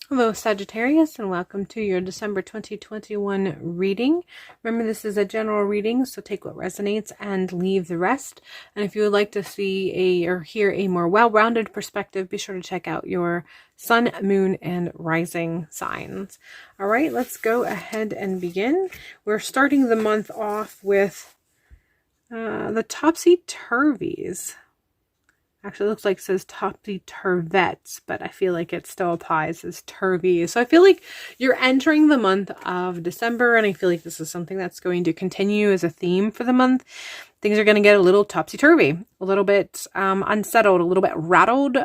Hello, Sagittarius, and welcome to your December 2021 reading. Remember, this is a general reading, so take what resonates and leave the rest. And if you would like to see or hear a more well-rounded perspective, be sure to check out your sun, moon, and rising signs. All right, let's go ahead and begin. We're starting the month off with the topsy-turvies. Actually, it looks like it says topsy-turvettes, but I feel like it still applies as turvy. So I feel like you're entering the month of December, and I feel like this is something that's going to continue as a theme for the month. Things are going to get a little topsy-turvy, a little bit unsettled, a little bit rattled.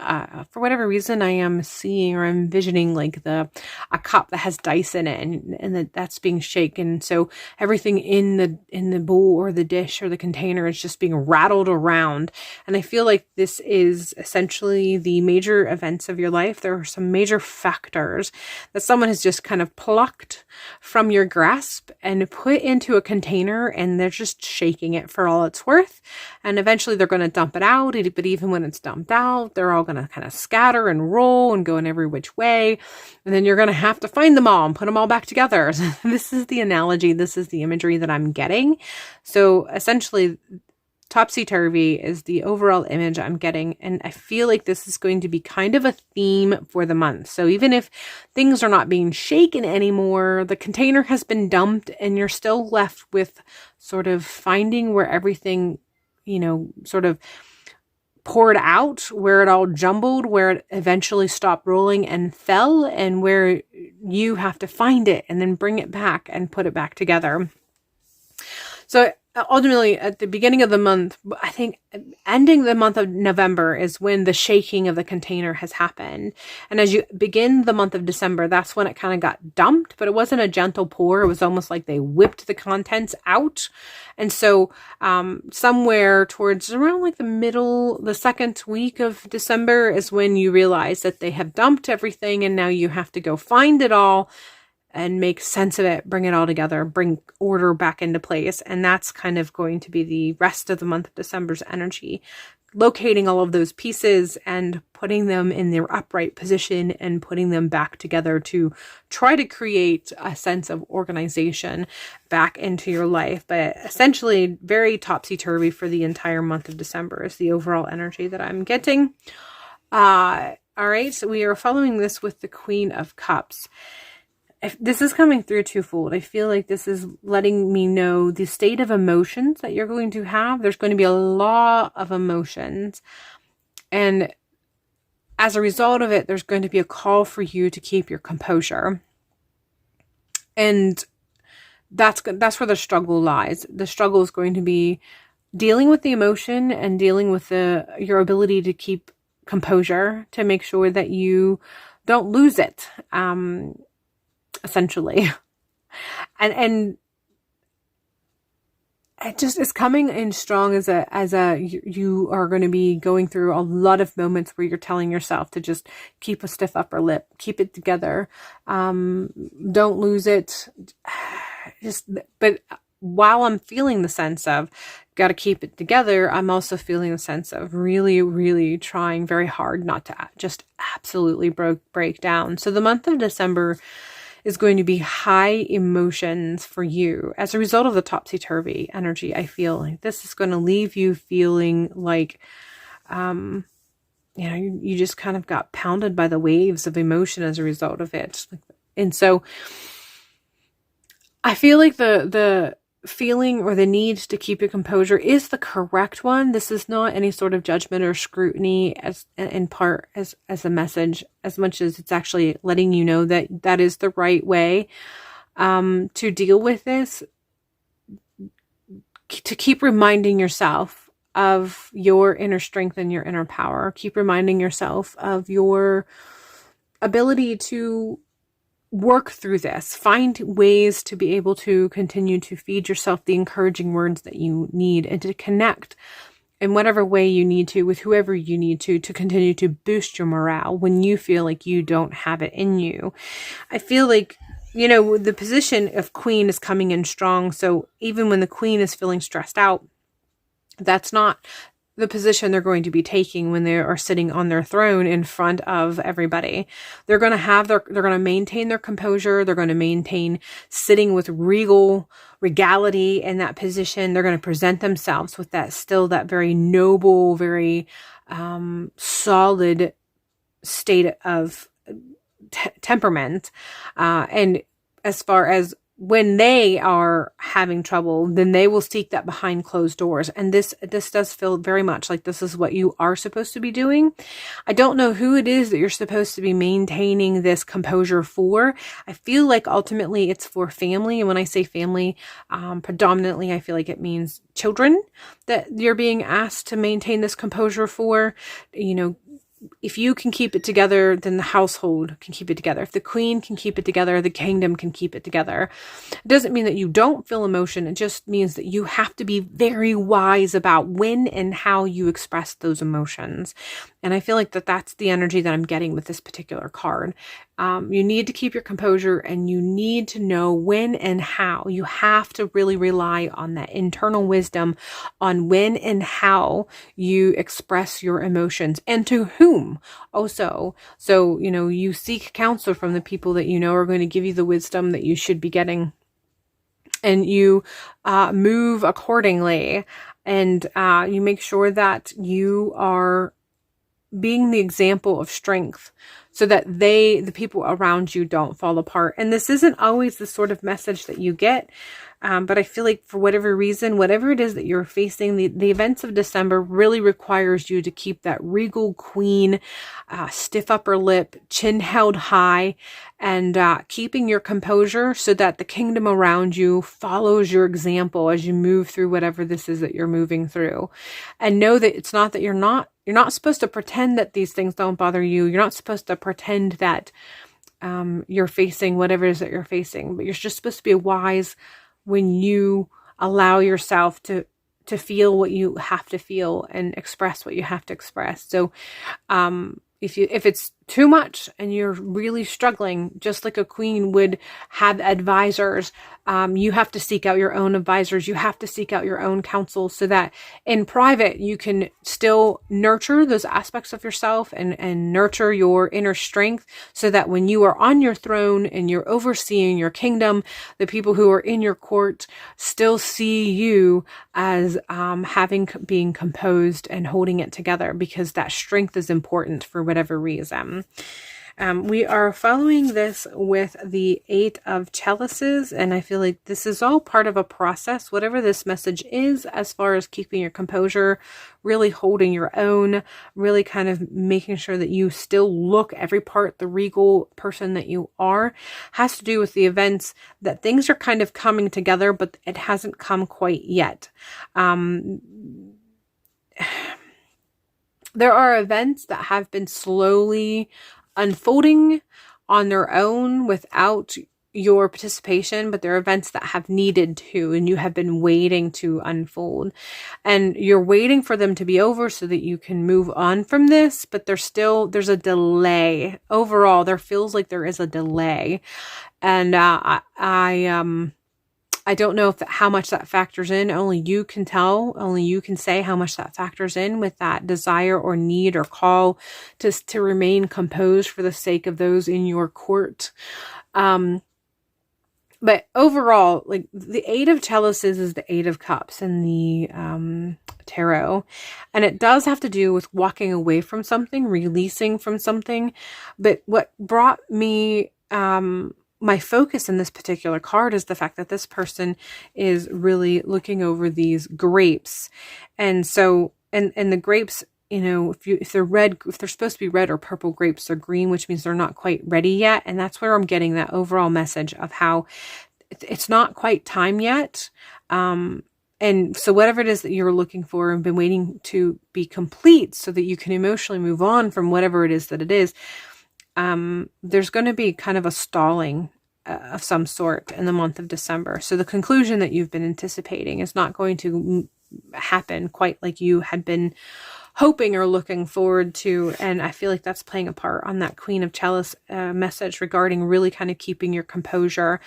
For whatever reason, I am seeing or envisioning like a cup that has dice in it, and that's being shaken. So everything in the bowl or the dish or the container is just being rattled around. And I feel like this is essentially the major events of your life. There are some major factors that someone has just kind of plucked from your grasp and put into a container, and they're just shaking it for all it's worth. And eventually they're going to dump it out. But even when it's dumped out, they're all going to kind of scatter and roll and go in every which way. And then you're going to have to find them all and put them all back together. This is the analogy. This is the imagery that I'm getting. So essentially, topsy-turvy is the overall image I'm getting, and I feel like this is going to be kind of a theme for the month. So even if things are not being shaken anymore, the container has been dumped, and you're still left with sort of finding where everything, sort of poured out, where it all jumbled, where it eventually stopped rolling and fell, and where you have to find it and then bring it back and put it back together. So ultimately, at the beginning of the month, I think ending the month of November is when the shaking of the container has happened. And as you begin the month of December, that's when it kind of got dumped, but it wasn't a gentle pour. It was almost like they whipped the contents out. And so somewhere towards around like the second week of December is when you realize that they have dumped everything, and now you have to go find it all and make sense of it, bring it all together, bring order back into place. And that's kind of going to be the rest of the month of December's energy, locating all of those pieces and putting them in their upright position and putting them back together to try to create a sense of organization back into your life. But essentially, very topsy-turvy for the entire month of December is the overall energy that I'm getting. All right, so we are following this with the Queen of Cups. If this is coming through twofold. I feel like this is letting me know the state of emotions that you're going to have. There's going to be a lot of emotions. And as a result of it, there's going to be a call for you to keep your composure. And that's where the struggle lies. The struggle is going to be dealing with the emotion and dealing with your ability to keep composure to make sure that you don't lose it. Essentially. And it just is coming in strong you are going to be going through a lot of moments where you're telling yourself to just keep a stiff upper lip, keep it together. Don't lose it. But while I'm feeling the sense of got to keep it together, I'm also feeling the sense of really, really trying very hard not to just absolutely break down. So the month of December is going to be high emotions for you as a result of the topsy-turvy energy. I feel like this is going to leave you feeling like, you just kind of got pounded by the waves of emotion as a result of it. And so I feel like the feeling or the need to keep your composure is the correct one. This is not any sort of judgment or scrutiny as a message, as much as it's actually letting you know that is the right way to deal with this, to keep reminding yourself of your inner strength and your inner power. Keep reminding yourself of your ability to work through this, find ways to be able to continue to feed yourself the encouraging words that you need, and to connect in whatever way you need to with whoever you need to continue to boost your morale when you feel like you don't have it in you. I feel like, the position of Queen is coming in strong. So even when the Queen is feeling stressed out, that's not the position they're going to be taking when they are sitting on their throne in front of everybody. They're going to maintain their composure. They're going to maintain sitting with regality in that position. They're going to present themselves with that very noble, very solid state of temperament. And as far as when they are having trouble, then they will seek that behind closed doors. And this does feel very much like this is what you are supposed to be doing. I don't know who it is that you're supposed to be maintaining this composure for. I feel like ultimately it's for family. And when I say family, predominantly, I feel like it means children that you're being asked to maintain this composure for. You know, if you can keep it together, then the household can keep it together. If the queen can keep it together, the kingdom can keep it together. It doesn't mean that you don't feel emotion. It just means that you have to be very wise about when and how you express those emotions. And I feel like that's the energy that I'm getting with this particular card. You need to keep your composure, and you need to know when and how. You have to really rely on that internal wisdom on when and how you express your emotions, and to whom also. So, you know, you seek counsel from the people that you know are going to give you the wisdom that you should be getting, and you move accordingly, and you make sure that you are being the example of strength so that the people around you don't fall apart. And this isn't always the sort of message that you get. But I feel like for whatever reason, whatever it is that you're facing, the events of December really requires you to keep that regal queen, stiff upper lip, chin held high, and keeping your composure so that the kingdom around you follows your example as you move through whatever this is that you're moving through. And know that it's not that you're not supposed to pretend that these things don't bother you. You're not supposed to pretend that you're facing whatever it is that you're facing, but you're just supposed to be wise when you allow yourself to feel what you have to feel and express what you have to express. So if it's too much and you're really struggling, just like a queen would have advisors, you have to seek out your own advisors. You have to seek out your own counsel so that in private, you can still nurture those aspects of yourself and nurture your inner strength so that when you are on your throne and you're overseeing your kingdom, the people who are in your court still see you as being composed and holding it together, because that strength is important for whatever reason. We are following this with the 8 of Chalices, and I feel like this is all part of a process, whatever this message is, as far as keeping your composure, really holding your own, really kind of making sure that you still look every part the regal person that you are, has to do with the events that things are kind of coming together, but it hasn't come quite yet. There are events that have been slowly unfolding on their own without your participation, but there are events that have needed to, and you have been waiting to unfold, and you're waiting for them to be over so that you can move on from this, but there's a delay. Overall, there feels like there is a delay, and I don't know how much that factors in. Only you can tell. Only you can say how much that factors in with that desire or need or call to remain composed for the sake of those in your court. But overall, like the 8 of Chalices is the 8 of Cups in the tarot. And it does have to do with walking away from something, releasing from something. But what brought me my focus in this particular card is the fact that this person is really looking over these grapes. And so, and the grapes, you know, if they're red, if they're supposed to be red or purple grapes, they're green, which means they're not quite ready yet. And that's where I'm getting that overall message of how it's not quite time yet. And so whatever it is that you're looking for and been waiting to be complete so that you can emotionally move on from whatever it is that it is, there's going to be kind of a stalling of some sort in the month of December. So the conclusion that you've been anticipating is not going to happen quite like you had been hoping or looking forward to. And I feel like that's playing a part on that Queen of Chalice message regarding really kind of keeping your composure,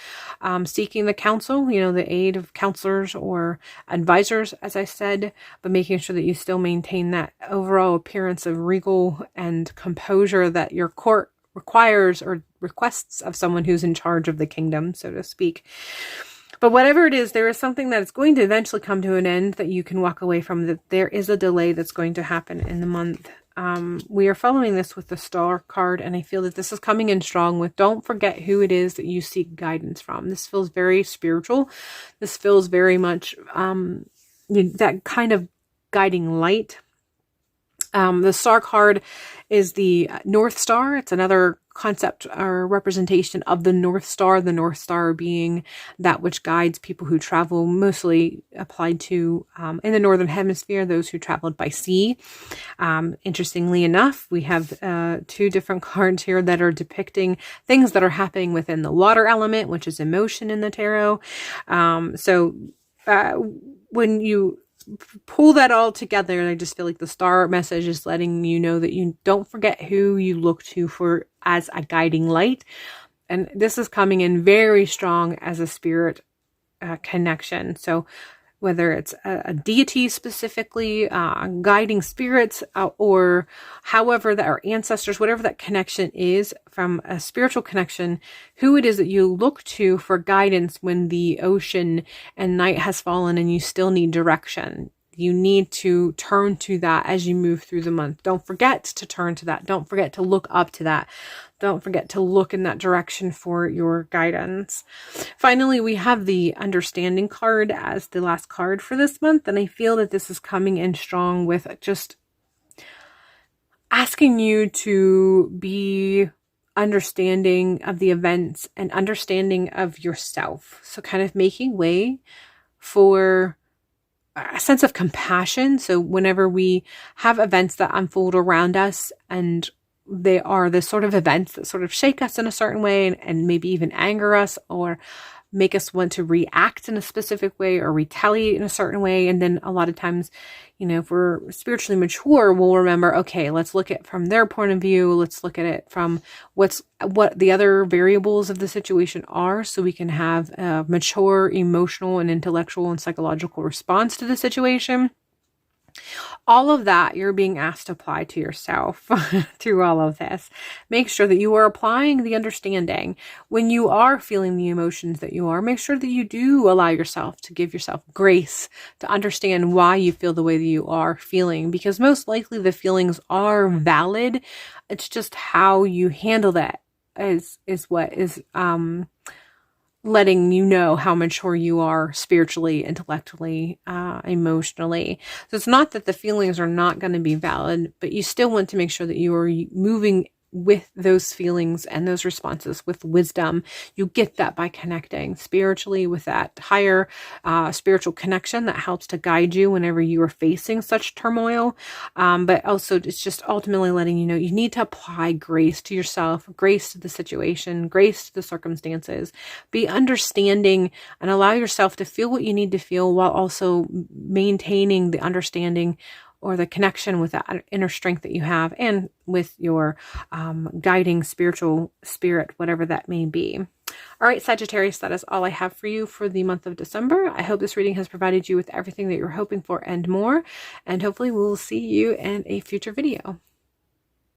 seeking the counsel, you know, the aid of counselors or advisors, as I said, but making sure that you still maintain that overall appearance of regal and composure that your court requires or requests of someone who's in charge of the kingdom, so to speak. But whatever it is, there is something that is going to eventually come to an end that you can walk away from, that there is a delay that's going to happen in the month. We are following this with the Star card, and I feel that this is coming in strong with don't forget who it is that you seek guidance from. This feels very spiritual. This feels very much that kind of guiding light. The Star card is the North Star. It's another concept or representation of the North Star being that which guides people who travel, mostly applied to, in the Northern Hemisphere, those who traveled by sea. Interestingly enough, we have 2 different cards here that are depicting things that are happening within the water element, which is emotion in the tarot. When you pull that all together, and I just feel like the Star message is letting you know that you don't forget who you look to for as a guiding light. And this is coming in very strong as a spirit connection. So whether it's a deity specifically, guiding spirits, or however that our ancestors, whatever that connection is from a spiritual connection, who it is that you look to for guidance when the ocean and night has fallen and you still need direction. You need to turn to that as you move through the month. Don't forget to turn to that. Don't forget to look up to that. Don't forget to look in that direction for your guidance. Finally, we have the Understanding card as the last card for this month. And I feel that this is coming in strong with just asking you to be understanding of the events and understanding of yourself. So kind of making way for a sense of compassion. So whenever we have events that unfold around us, and they are the sort of events that sort of shake us in a certain way and maybe even anger us or make us want to react in a specific way or retaliate in a certain way. And then a lot of times, you know, if we're spiritually mature, we'll remember, okay, let's look at it from their point of view. Let's look at it from what the other variables of the situation are, so we can have a mature emotional and intellectual and psychological response to the situation. All of that you're being asked to apply to yourself through all of this. Make sure that you are applying the understanding. When you are feeling the emotions that you are, make sure that you do allow yourself to give yourself grace to understand why you feel the way that you are feeling, because most likely the feelings are valid. It's just how you handle that is what is letting you know how mature you are spiritually, intellectually, emotionally. So it's not that the feelings are not going to be valid, but you still want to make sure that you are moving with those feelings and those responses with wisdom. You get that by connecting spiritually with that higher spiritual connection that helps to guide you whenever you are facing such turmoil. But also it's just ultimately letting you know you need to apply grace to yourself, grace to the situation, grace to the circumstances. Be understanding and allow yourself to feel what you need to feel while also maintaining the understanding or the connection with that inner strength that you have and with your guiding spiritual spirit, whatever that may be. All right, Sagittarius, that is all I have for you for the month of December. I hope this reading has provided you with everything that you're hoping for and more. And hopefully we'll see you in a future video.